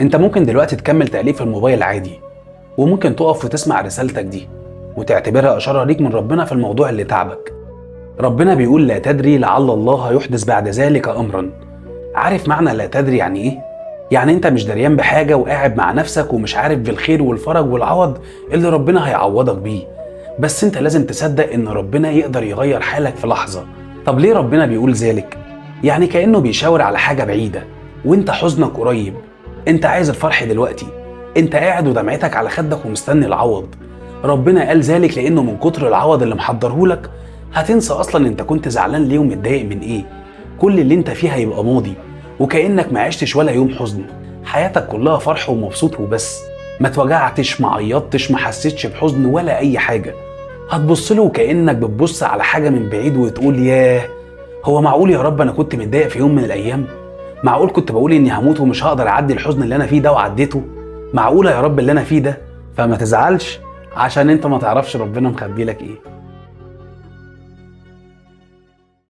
انت ممكن دلوقتي تكمل تأليف الموبايل عادي، وممكن تقف وتسمع رسالتك دي وتعتبرها إشارة ليك من ربنا في الموضوع اللي تعبك. ربنا بيقول لا تدري لعل الله يحدث بعد ذلك أمرا. عارف معنى لا تدري يعني ايه؟ يعني انت مش دريان بحاجة وقاعد مع نفسك ومش عارف بالخير والفرج والعوض اللي ربنا هيعوضك بيه، بس انت لازم تصدق ان ربنا يقدر يغير حالك في لحظة. طب ليه ربنا بيقول ذلك؟ يعني كأنه بيشاور على حاجة بعيدة وانت حزنك قريب. انت عايز الفرح دلوقتي، انت قاعد ودمعتك على خدك ومستني العوض. ربنا قال ذلك لانه من كتر العوض اللي محضرهولك هتنسى اصلا انت كنت زعلان ليه ومتضايق من ايه. كل اللي انت فيه هيبقى ماضي، وكأنك ما عشتش ولا يوم حزن. حياتك كلها فرح ومبسوط وبس. ما توجعتش، ما عيطتش، ما حسيتش بحزن ولا اي حاجة. هتبص له وكأنك بتبص على حاجة من بعيد وتقول ياه، هو معقول يا رب انا كنت متضايق في يوم من الايام؟ معقول كنت بقول اني هموت ومش هقدر اعدي الحزن اللي انا فيه ده وعديته؟ معقولة يا رب اللي انا فيه ده؟ فما تزعلش عشان انت ما تعرفش ربنا مخبي لك ايه.